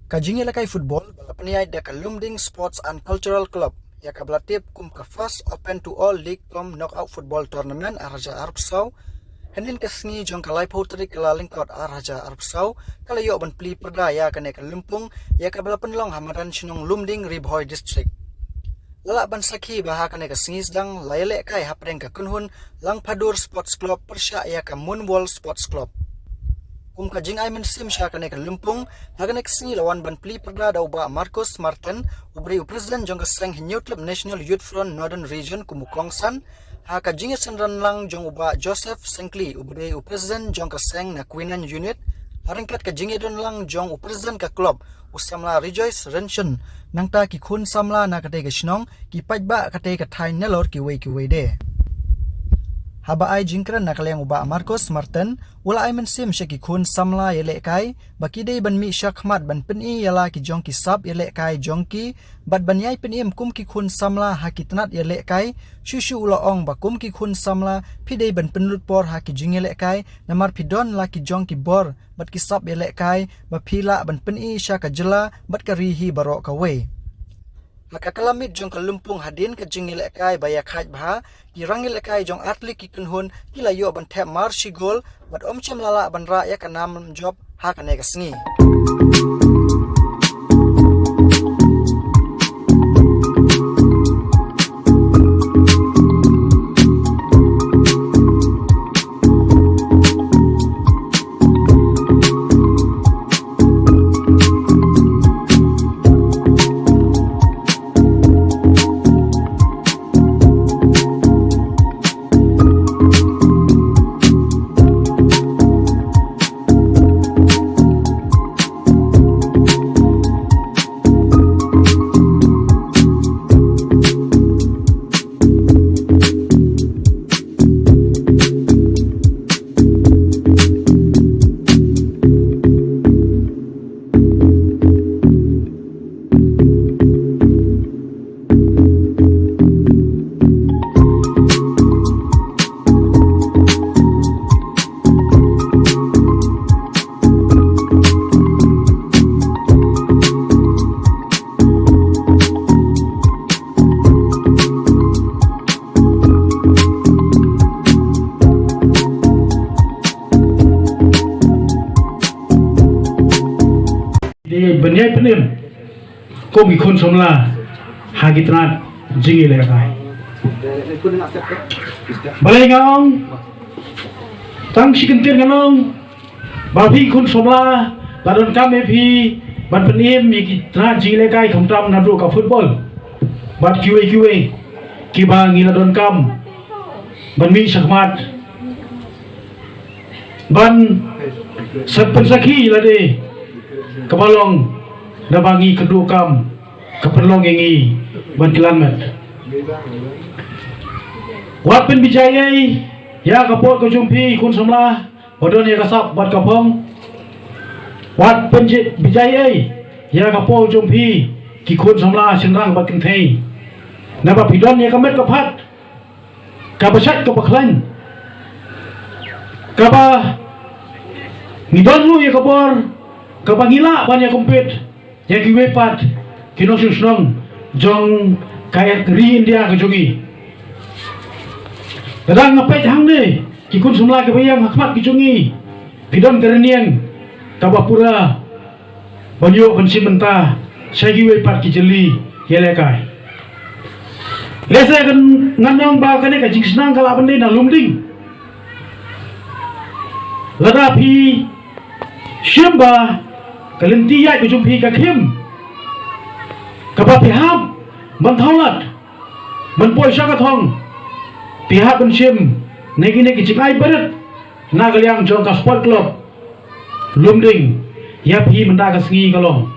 Kajing Ilakai Football balapaniay da Lumding Sports and Cultural Club ya kablatip kum ka first open to all league com knockout football tournament Raja Arab Sau hendin kasngi jong kalai potri kalaling kot Raja Arab Sau kalayo ban pli perda ya kane Lumpung ya kabalapan long hamadan sinong Lumding Ribhoy district lala ban sakhi baha kane kasngi sedang layale kai hapreng ka kunhun lang Padur Sports Club persya ya ka Moonwall Sports Club kum kajing ay mensim siya kane Lumpung hagane kasngi lawan ban pli perda dauba Marcos Martin ubri president jong kaseng New Club National Youth Front Northern Region kumukongsan ha kajing senran lang jong uba Joseph Sengkli ubri president jong kaseng na Queenan Unit haringkat kajing don lang jong president ka club usamla Rejoice Rension nangta ki khun samla na kate gasnong ki pajba kate ka thai nelor ki wei de haba ay jingkran nakaleng uba Marcos Martin wala ay mensim siya ki khun samla yele kai baki day ban mi siya khmat ban peni yala ki jong ki sab yele kai jong ki bat ban yai penim kum ki khun samla hakitnat yele kai shushu ulaong bakum ki khun samla pidei ban penlut por haki jing yele kai namar pidon la ki jong ki bor bat ki sab yele kai ba phila ban peni siya ka jela bat ka rihi baro ka we maka kalamit jong Lumpung hadin ka jing kai baya khaj bha kirang kai jong atli ki kunhun kilayo ban thep mar shigol bat omchem lala ban ra ya kanam job ha kane kasngi Banyai penim kom ikon somla hagitrat jingi lekai balai ngong tang sikentir ngong babi ikon somla badon kame phi ban penim ikitrat jingi lekai khomtam nadru ka football bat kiwe ki ba ngila don kam ban mi sakmat ban sepen sakhi lade kabalong nabangi kedukam keperlong ingi bantilanmet wapen bijayai ya kapot ko jumpi kun somla bodon ya kasap bat kapong wat penjit bijayai ya kapot jumpi ki kun somla senrang bat kenthei naba pidon ya kamet kapat kabasat kapaklan kaba ngidon lu ya kapor kabangila banyak kompet yang kiwepat kinosusnong jong kayak ri India kejongi kadang ngapet hang ne kikun semla ke bayang hakmat kejongi pidon kerenian kabapura banyo pensi mentah saya kiwepat kijeli yelekai lesa kan nganong ba kane ka jingsnang kala bende na Lumding ladapi syamba kalenti yai kujumpi ka khim kaba piham mantholat manpoi saka thong pihak bensim negi cikai barat nagalyang jong ka sport club Lumding ya phi menda ka sngi kalong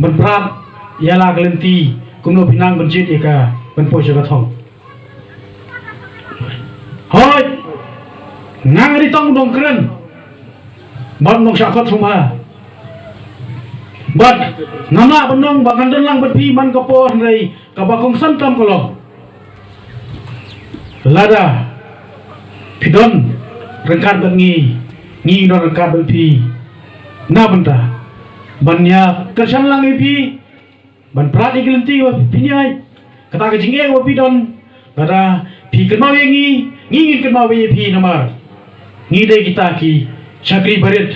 manprat ya la kalenti kumno pinang benjit eka manpoi saka thong hoi ngari tong dong keren ban nong sakot rumah bat nama benong bakan lang berpi man kapo hendai kabakong santam kalau lada pidon rengkat bengi ngi no rengkat berpi na benda banyak kersan lang ipi ban prat ikelenti wa pinyai kata ke jingge wa pidon kada pi kenau yangi ngingin kenau wa pi namar ngide kita ki chakri barit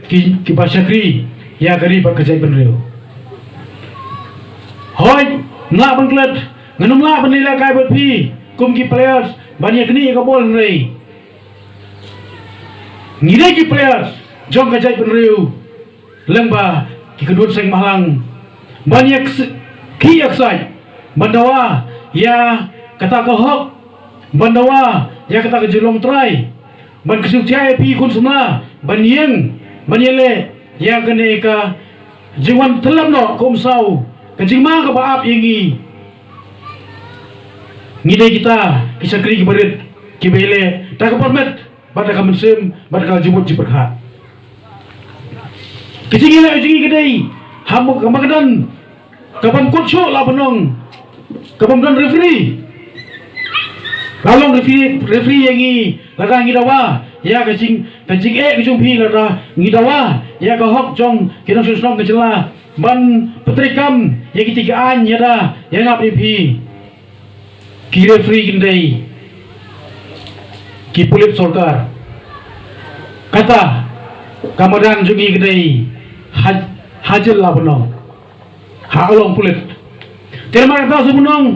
ki ba chakri ya gari ba kajai benreu hoi ngla bangklet nganum la banila kai bot pi kum ki players banyak ni ka bol nei ngide ki players jong kajai benreu lengba ki kedut seng malang banyak ki aksai bandawa ya kata ka hok bandawa ya kata ka jelong trai ban kesuktiai pi kun semla banyeng banyele ya kene ka jiwan telam no kum sau kejingma ka baap yengi ngide kita kisah kri ki berit ki bele ta ka permet bada ka mensem bada ka jumut ji berkha kejingile jingi kedai hamuk kamakadan kapan coach la benong kapan dan referee lalong referee yangi lada ngidawa ya kajing kejung pi lada ngidawa ya ka hok jong kinong susnong kejela ban petrikam ya ketigaan ya da ya ngap pi ki referee kindai ki pulit sorkar kata kamadan jungi kedai hajil la benong halong pulit terima kata sebenong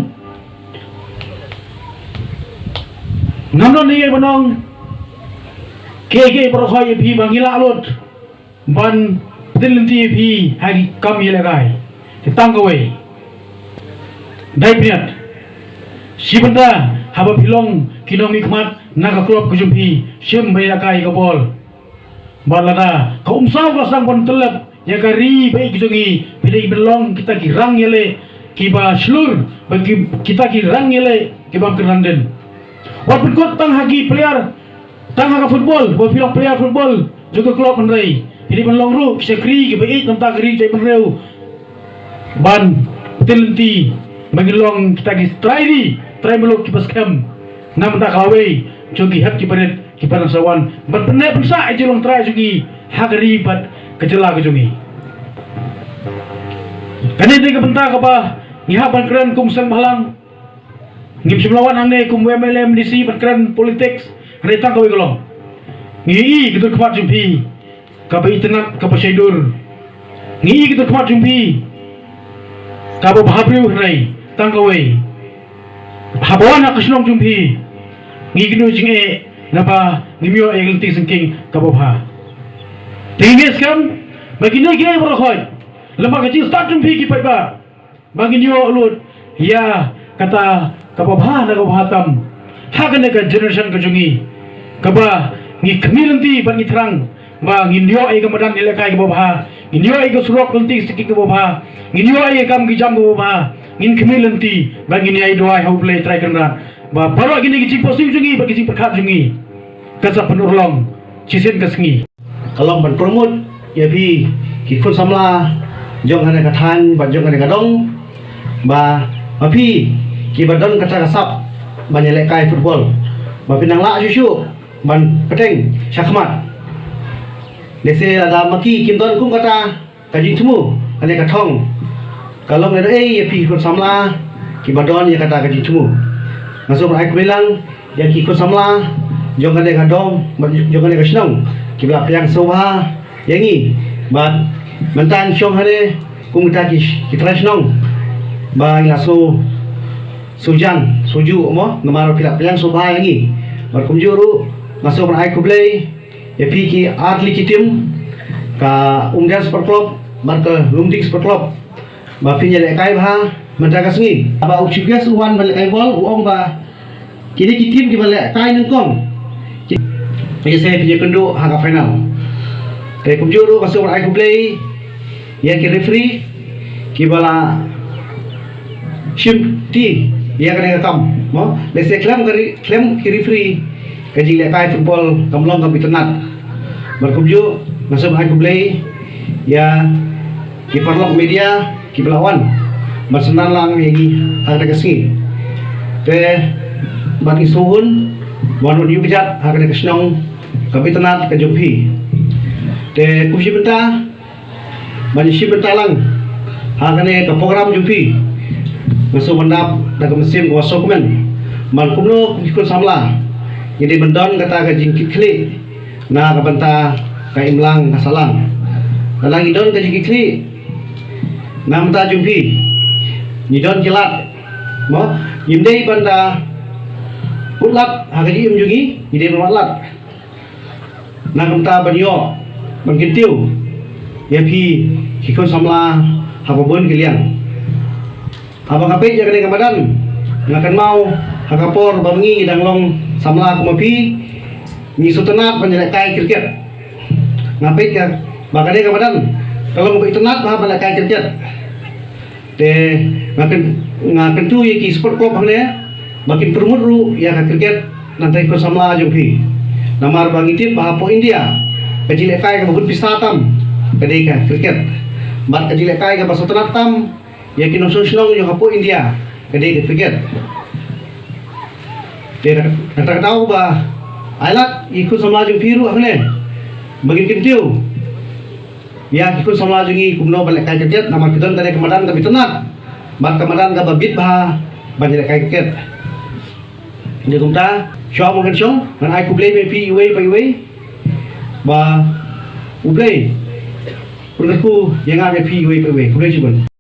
namnon ni benong keke perkhoi pi bangila lot ban dilenti pi hari kam yelagai tang kowe dai priat sibenda haba pilong kinong mikmat naga klub kujumpi sim baylakai ka bol balada ka umsau ka sang pon telep ya kari baik jungi pilih belong kita kirang yele kiba slur bagi kita kirang yele kiba keranden walaupun kot tang hagi player tang haga football bo pilok player football juga klub menrei pilih belong ru sekri kiba it tentang kari cai menreu ban telenti bagi long kita ki try meluk kiba scam nam tak kawe jogi hat kibaret kibaran sawan ban pernah pensa aja long try jogi hagari bat kejela kejungi kani tiga bentak apa ngihapan keren kum sang malang ngim semlawan ane kum MLM DC keren politik retang kawe golong ngi gitu kemat jumpi kapa internet kapa syaidur ngi gitu kemat jumpi kapa bahabriu rai tang kawe habawan nak kesenong jumpi ngi ginu jinge napa ngimio egelti sengking kapa bah tinggi sekarang bagi ni kira berkhoi lemah kecil start jumpi ki pai ba bagi nyo lut ya kata kapabha na kabahatam hagan ka generation ka jungi kaba ngi kemilenti bagi terang ba ngindio ai kamadan ilakai ka babha ngindio ai ka surok kunti sikik ka babha ngindio ai kam ki jam ka babha ngin kemilenti bagi ni ai doai hau play try kanran ba paro gini ki positif jungi bagi sing perkhat jungi kasa penurlong cisen kasngi kalau ban promote ya bi ki kun samla jong ane kathan ba jong ane kadong ba api ki badon kata kasap ban yelek kai football ba pinang la susu ban peteng syakmat dese ada maki kim don kum kata kajing temu ane kathong kalau ngene ya bi kun samla ki badon ya kata kajing temu masuk ai bilang ya ki kun samla jong ane kadong jong ane kasnong ki ba piang soha yangi ba mentan syong hare kum ta ki trasnong ba ngaso sujan suju mo ngamaro pilak piang soha yangi ba kum juru ngaso ban ai kublei ya pi ki atli ki tim ka umdian sport club ba ke lumdik sport club ba pinya le kai ba mentan kasngi ba uchigas uwan balik kai bol uong ba kini ki tim ki balik kai nengkong jadi saya punya kendo hingga final. Dari kumjuru masuk ai play, ya ki referee, ki bala shim ti, ya kena kam, mo. Lese klaim ki referee, kaji le kai football kamlong kam internet. Berkumju masuk ai play, ya ki parlok media, ki belawan. Bersenan lang lagi ada kesini. Te bagi suhun, wanu diu bijat ada kesenong kami tenat ke jumpi te kusi benta banyak si bentalang hakane ke program jumpi masuk mendap dan mesin kuasa komen man kumno ikut samla jadi bendon kata ke jingkit kli na ke benta ke imlang ke salang dalang idon ke jingkit kli na menta jumpi nidon jelat mo yimdei benda putlat hakaji imjungi yidei bermatlat na menta banyo bangkintiu ya pi ikut samla hababun kiliang abang kapit ya kene kamadan ngakan mau hakapor bangi danglong samla kumapi ni sutenat panjelek kai kriket ngapit ya bakane kamadan kalau mau itenat bah balek kai kriket te ngakan tu ya ki sport club hangnya makin permut ru ya ka kriket nanti ikut samla jumpi namar bangi tip bahapo India kajilek kai kabut pisatam kadai ka kriket bat kajilek kai ka basutenat tam ya kino sosnong yo hapo India kadai kriket dia kata tahu bah alat ikut sama laju biru akhne bagin kentiu ya ikut sama laju ngi kumno balik kai kriket nama kita dari kemadan tapi tenat bat kemadan ka babit bah banyak kai kriket dia kumta show mungkin show dan aku play maybe away by away ba uplay Perlu yang ada PUA PUA, boleh cuba.